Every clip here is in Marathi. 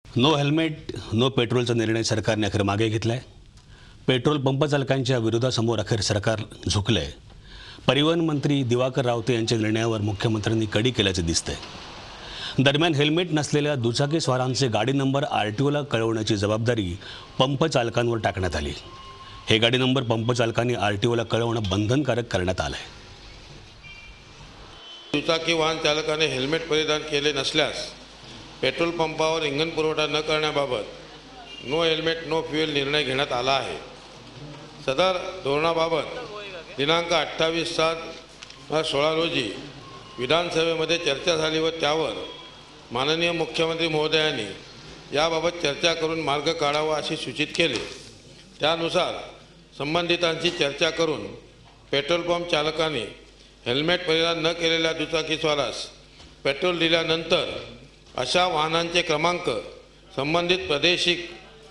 नो हेल्मेट नो पेट्रोलचा निर्णय सरकारने अखेर मागे घेतलाय। पेट्रोल पंप चालकांच्या विरोधासमोर अखेर सरकार झुकलंय। परिवहन मंत्री दिवाकर रावते यांच्या निर्णयावर मुख्यमंत्र्यांनी कडी केल्याचे दिसतंय। दरम्यान हेल्मेट नसलेल्या दुचाकी स्वारांचे गाडी नंबर आरटीओला कळवण्याची जबाबदारी पंप चालकांवर टाकण्यात आली। हे गाडी नंबर पंप चालकांनी आरटीओला कळवणं बंधनकारक करण्यात आलंय। दुचाकी वाहन चालकाने हेल्मेट परिधान केले नसल्यास पेट्रोल पंपावर इंधन पुरवठा न करण्याबाबत नो हेल्मेट नो फ्युएल निर्णय घेण्यात आला आहे। सदर धोरणाबाबत दिनांक 28/7/16 रोजी विधानसभेमध्ये चर्चा झाली व त्यावर माननीय मुख्यमंत्री महोदयांनी याबाबत चर्चा करून मार्ग काढावा असे सूचित केले। त्यानुसार संबंधितांची चर्चा करून पेट्रोल पंप चालकांनी हेल्मेट परिधान न केलेल्या दुचाकीस्वारास पेट्रोल दिल्यानंतर अशा वाहनांचे क्रमांक संबंधित प्रादेशिक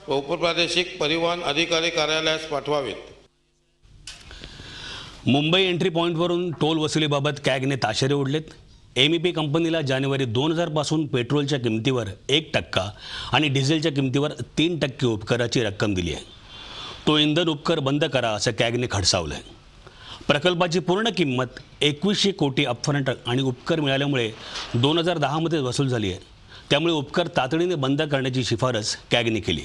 व उपप्रादेशिक परिवहन अधिकारी कार्यालयास पाठवावेत। मुंबई एंट्री पॉइंटवरून टोल वसुलीबाबत कॅगने ताशेरे ओढलेत। MEP कंपनीला जानेवारी 2000 पासून पेट्रोलच्या किमतीवर 1% आणि डिझेलच्या किमतीवर 3% उपकराची रक्कम दिली आहे। तो इंधन उपकर बंद करा असं कॅगने खडसावलंय। प्रकल्पाची पूर्ण किंमत 2100 कोटी अपफ्रंट आणि उपकर मिळाल्यामुळे 2010 मध्ये वसूल झाली आहे। त्यामुळे उपकर तातडीने बंद करण्याची शिफारस कॅगने केली।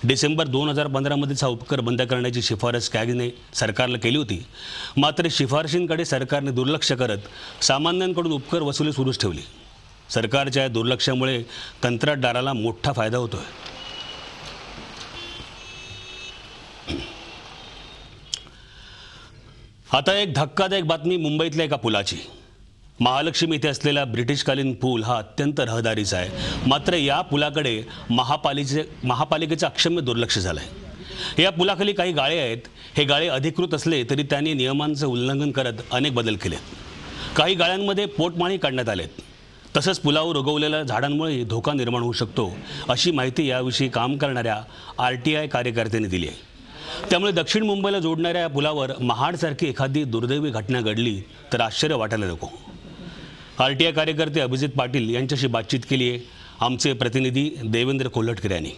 डिसेंबर 2015 मध्येच हा उपकर बंद करण्याची शिफारस कॅगने सरकारला केली होती। मात्र शिफारशींकडे सरकारने दुर्लक्ष करत सामान्यांकडून उपकर वसुली सुरूच ठेवली। सरकारच्या या दुर्लक्षामुळे कंत्राटदाराला मोठा फायदा होतोय। आता एक धक्कादायक बातमी मुंबईतल्या एका पुलाची। महालक्ष्मी येथे असलेला ब्रिटिशकालीन पूल हा अत्यंत रहदारीचा आहे। मात्र या पुलाकडे महापालिकेचं अक्षम्य दुर्लक्ष झालं आहे। या पुलाखाली काही गाळे आहेत। हे गाळे अधिकृत असले तरी त्यांनी नियमांचं उल्लंघन करत अनेक बदल केलेत। काही गाळ्यांमध्ये पोटमाळी काढण्यात आलेत। तसंच पुलावर उगवलेल्या झाडांमुळे धोका निर्माण होऊ शकतो अशी माहिती याविषयी काम करणाऱ्या RTI कार्यकर्त्यांनी दिली आहे। त्यामुळे दक्षिण मुंबईला जोडणाऱ्या या पुलावर महाडसारखी एखादी दुर्दैवी घटना घडली तर आश्चर्य वाटायला नको। RTI कार्यकर्ते अभिजित पाटील यांच्याशी बातचीत केली आहे आमचे प्रतिनिधी देवेंद्र कोल्हटकर यांनी।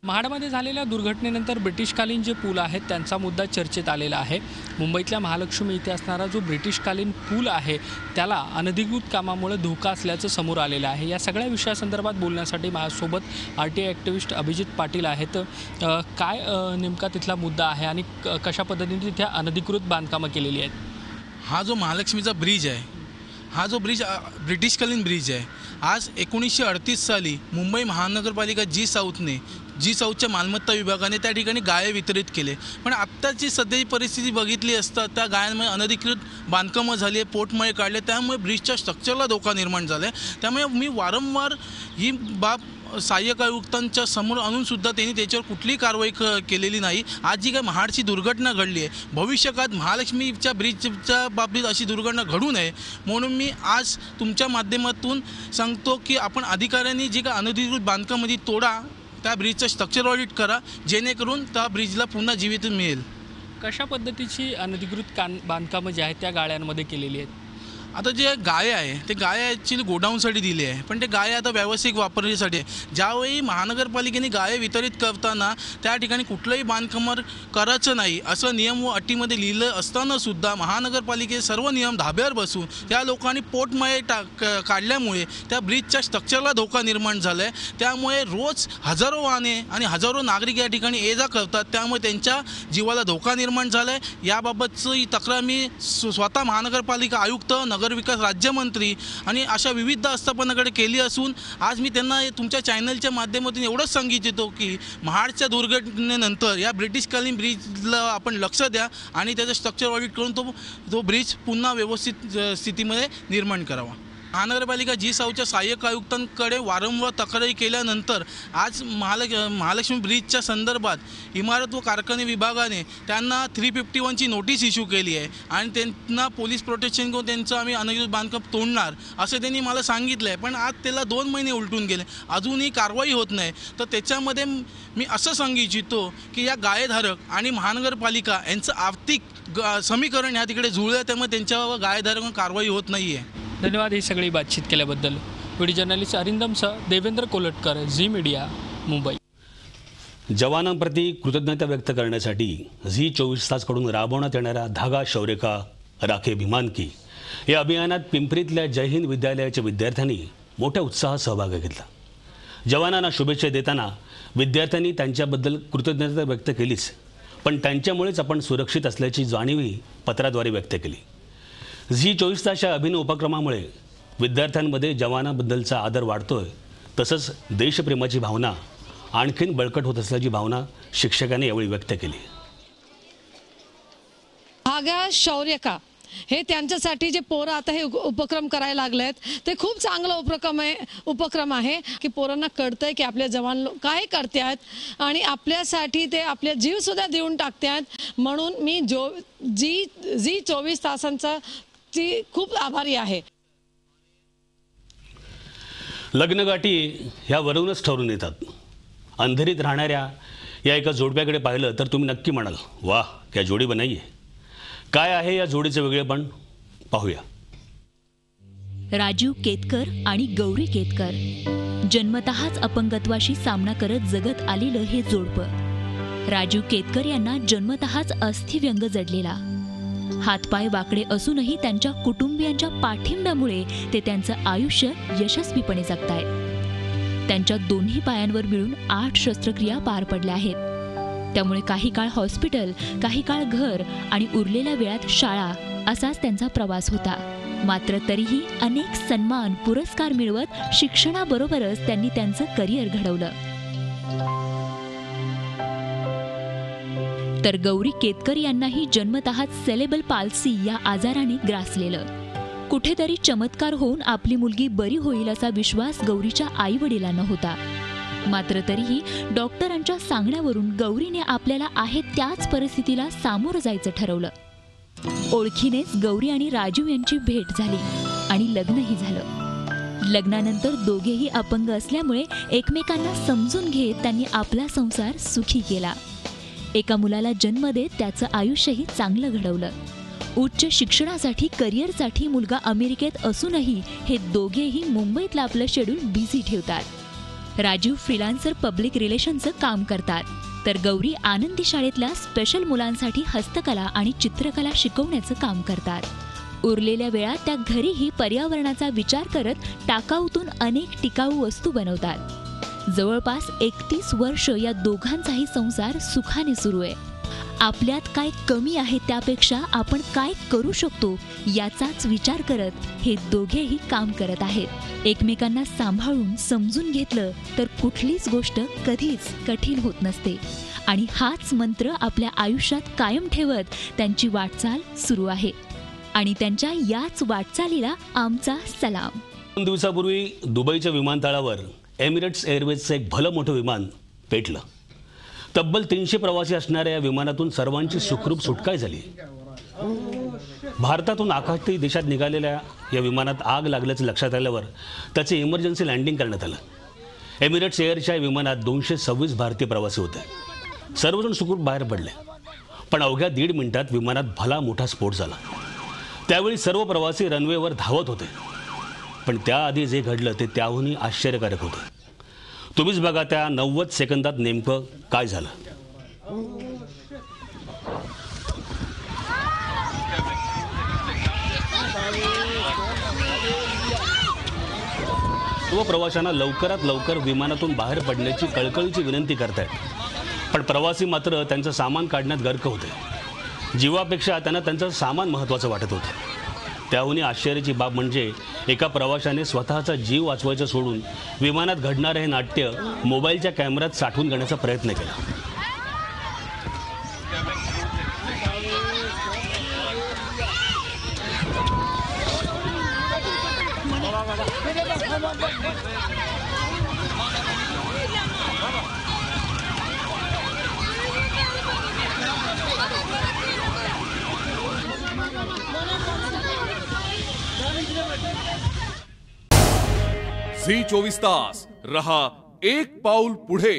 महाडमध्ये झालेल्या दुर्घटनेनंतर ब्रिटिशकालीन जे पूल आहेत त्यांचा मुद्दा चर्चेत आलेला आहे। मुंबईतल्या महालक्ष्मी इथे असणारा जो ब्रिटिशकालीन पूल आहे त्याला अनधिकृत कामामुळे धोका असल्याचं समोर आलेलं आहे। या सगळ्या विषयासंदर्भात बोलण्यासाठी माझ्यासोबत RTI ॲक्टिव्हिस्ट अभिजित पाटील आहेत। काय नेमका तिथला मुद्दा आहे आणि कशा पद्धतीने तिथे अनधिकृत बांधकामं केलेली आहेत? हा जो महालक्ष्मीचा ब्रिज आहे, हा जो ब्रिज ब्रिटिशकालीन ब्रिज आहे। आज 1938 साली मुंबई महानगरपालिका जी साऊथच्या मालमत्ता विभागाने त्या ठिकाणी गाळे वितरित केले। पण आत्ताची सध्याची परिस्थिती बघितली असता त्या गाळ्यांमध्ये अनधिकृत बांधकामं झाली आहे, पोटमाळे काढले, त्यामुळे ब्रिजच्या स्ट्रक्चरला धोका निर्माण झाला आहे। त्यामुळे मी वारंवार ही बाब सहाय्यक आयुक्तांच्या समोर आणूनसुद्धा त्यांनी त्याच्यावर कुठलीही कारवाई केलेली नाही। आज जी काय महाडची दुर्घटना घडली आहे, भविष्यकाळात महालक्ष्मीच्या ब्रिजच्या बाबतीत अशी दुर्घटना घडू नये म्हणून मी आज तुमच्या माध्यमातून सांगतो की आपण अधिकाऱ्यांनी जी काय अनधिकृत बांधकामाची तोडा, त्या ब्रिजचं स्ट्रक्चर ऑडिट करा, जेणेकरून त्या ब्रिजला पुन्हा जीवित मिळेल। कशा पद्धतीची अनधिकृत बांधकामं जी आहेत त्या गाळ्यांमध्ये केलेली आहेत? आता जे गाळे आहे ते गाळे ॲक्च्युली गोडाऊनसाठी दिले आहे, पण ते गाळे आता व्यावसायिक वापरण्यासाठी आहे। ज्यावेळी महानगरपालिकेने गाळे वितरित करताना त्या ठिकाणी कुठलंही बांधकाम करायचं नाही असं नियम व अटीमध्ये लिहिलं असतानासुद्धा महानगरपालिकेचे सर्व नियम धाब्यावर बसून त्या लोकांनी पोटमाळे काढल्यामुळे त्या ब्रिजच्या स्ट्रक्चरला धोका निर्माण झाला आहे। त्यामुळे रोज हजारो वाहने आणि हजारो नागरिक या ठिकाणी ये जा करतात, त्यामुळे त्यांच्या जीवाला धोका निर्माण झाला आहे। याबाबतची तक्रार मी स्वतः महानगरपालिका आयुक्त, नगरविकास राज्यमंत्री आणि अशा विविध आस्थापनाकडे केली असून आज मी त्यांना तुमच्या चॅनलच्या माध्यमातून एवढंच सांगू इच्छितो की महाडच्या दुर्घटनेनंतर या ब्रिटिशकालीन ब्रिजला आपण लक्ष द्या आणि त्याचं स्ट्रक्चर ऑडिट करून तो ब्रिज पुन्हा व्यवस्थित स्थितीमध्ये निर्माण करावा। महानगरपालिका जी साऊथच्या सहाय्यक आयुक्तांकडे वारंवार तक्रारी केल्यानंतर आज महालक्ष्मी ब्रिजच्या संदर्भात इमारत व कारखाने विभागाने त्यांना 351ची नोटीस इश्यू केली आहे आणि त्यांना पोलीस प्रोटेक्शन घेऊन त्यांचं आम्ही अनधिकृत बांधकाम तोडणार असं त्यांनी मला सांगितलं आहे। पण आज त्याला 2 महिने उलटून गेले, अजूनही कारवाई होत नाही। तर त्याच्यामध्ये मी असं सांगू इच्छितो की या गाळेधारक आणि महानगरपालिका यांचं आर्थिक समीकरण ह्या तिकडे जुळलं, त्यामुळे त्यांच्यावर गाळेधारक कारवाई होत नाही आहे। धन्यवाद ही सगळी बातचीत केल्याबद्दल। व्हिडिओ जर्नलिस्ट अरिंदमसह देवेंद्र कोलटकर, झी मीडिया, मुंबई. जवानांप्रती कृतज्ञता व्यक्त करण्यासाठी झी 24 तासकडून राबवण्यात येणाऱ्या धागा शौर्य का राखे भिमान की या अभियानात पिंपरीतल्या जय हिंद विद्यालयाच्या विद्यार्थ्यांनी मोठ्या उत्साहात सहभाग घेतला. जवानांना शुभेच्छा देताना विद्यार्थ्यांनी त्यांच्याबद्दल कृतज्ञता व्यक्त केलीच, पण त्यांच्यामुळेच आपण सुरक्षित असल्याची जाणीवही पत्राद्वारे व्यक्त केली. झी 24 तासच्या अभिनव उपक्रमामुळे विद्यार्थ्यांमध्ये जवानाबद्दलचा आदर वाढतोय, तसंच देशप्रेमाची भावना आणखीन बळकट होत असल्याची भावना शिक्षकांनी यावेळी व्यक्त केली. धागा शौर्य का हे त्यांच्यासाठी जे पोरं आता हे उपक्रम करायला लागलेत ते खूप चांगला उपक्रम आहे की पोरांना कळतंय की आपले जवान काय करतात आणि आपल्यासाठी ते आपले जीव सुद्धा देऊन टाकतात. म्हणून मी झी 24 तासांचा ती खूप आभारी आहे. लग्नगाठी ह्या वरूनच ठरून येतात. अंधेरीत राहणाऱ्या या एका जोडप्याकडे पाहिलं तर तुम्ही नक्की म्हणाल, वाह क्या जोडी बनाई आहे. काय आहे या जोडीचं वेगळेपण पाहूया. राजीव केतकर आणि गौरी केतकर जन्मतःच अपंगत्वाशी सामना करत जगत आलेलं हे जोडपं. राजीव केतकर यांना जन्मतःच अस्थिव्यंग जडलेला. हातपाय वाकडे असूनही त्यांच्या कुटुंबियांच्या पाठिंब्यामुळे ते त्यांचं आयुष्य यशस्वीपणे जगतायत. त्यांच्या दोन्ही पायांवर मिळून 8 शस्त्रक्रिया पार पडल्या आहेत. त्यामुळे काही काळ हॉस्पिटल, काही काळ घर आणि उरलेल्या वेळात शाळा असाच त्यांचा प्रवास होता. मात्र तरीही अनेक सन्मान, पुरस्कार मिळवत शिक्षणाबरोबरच त्यांनी त्यांचं करिअर घडवलं. तर गौरी केतकर यांनाही जन्मतःच सेलेबल पाल्सी या आजाराने ग्रासलेलं. कुठेतरी चमत्कार होऊन आपली मुलगी बरी होईल असा विश्वास गौरीच्या आई वडिलांना होता. मात्र तरीही डॉक्टरांच्या सांगण्यावरून गौरीने आपल्याला आहे त्याच परिस्थितीला सामोरं जायचं ठरवलं. ओळखीनेच गौरी आणि राजीव यांची भेट झाली आणि लग्नही झालं. लग्नानंतर दोघेही अपंग असल्यामुळे एकमेकांना समजून घेत त्यांनी आपला संसार सुखी केला. एका मुलाला जन्म देत त्याचं आयुष्यही चांगलं घडवलं. उच्च शिक्षणासाठी, करिअरसाठी मुलगा अमेरिकेत असूनही हे दोघेही मुंबईतलं आपलं शेड्यूल बिझी ठेवतात. राजीव फ्रीलान्सर पब्लिक रिलेशनचं काम करतात, तर गौरी आनंदी शाळेतल्या स्पेशल मुलांसाठी हस्तकला आणि चित्रकला शिकवण्याचं काम करतात. उरलेल्या वेळात त्या घरीही पर्यावरणाचा विचार करत टाकाऊतून अनेक टिकाऊ वस्तू बनवतात. जवळपास 31 वर्ष या दोघांचाही संसार सुखाने सुरू आहे. आपल्यात काय कमी आहे त्यापेक्षा आपण काय करू शकतो याचाच विचार करत हे दोघेही काम करत आहेत. एकमेकांना सांभाळून समजून घेतलं तर कुठलीच गोष्ट कधीच कठीण होत नसते आणि हाच मंत्र आपल्या आयुष्यात कायम ठेवत त्यांची वाटचाल सुरू आहे आणि त्यांच्या याच वाटचालीला आमचा सलाम. 2 दिवसापूर्वी दुबईच्या विमानतळावर एमिरेट्स एअरवेजचं एक भलं मोठं विमान पेटलं. तब्बल 300 प्रवासी असणाऱ्या या विमानातून सर्वांची सुखरूप सुटका झाली. भारतातून आखाती देशात निघालेल्या या विमानात आग लागल्याचं लक्षात आल्यावर त्याचे इमर्जन्सी लँडिंग करण्यात आलं. एमिरेट्स एअरच्या विमानात 226 भारतीय प्रवासी होते. सर्वजण सुखरूप बाहेर पडले, पण अवघ्या 1.5 मिनिटात विमानात भला मोठा स्फोट झाला. त्यावेळी सर्व प्रवासी रनवेवर धावत होते, पण त्याआधी जे घडलं ते त्याहूनही आश्चर्यकारक होतं. तुम्हीच बघा त्या 90 सेकंदात नेमकं काय झालं. सर्व प्रवाशांना लवकरात लवकर विमानातून बाहेर पडण्याची कळकळीची विनंती करतायत, पण प्रवासी मात्र त्यांचं सामान काढण्यात गर्क होते. जीवापेक्षा त्यांना त्यांचं सामान महत्त्वाचं वाटत होतं. त्याहूनही आश्चर्याची बाब म्हणजे एका प्रवाशाने स्वतःचा जीव वाचवायचं सोडून विमानात घडणारं हे नाट्य मोबाईलच्या कॅमेऱ्यात साठवून घेण्याचा प्रयत्न केला. झी 24 तास रहा एक पाऊल पुढे.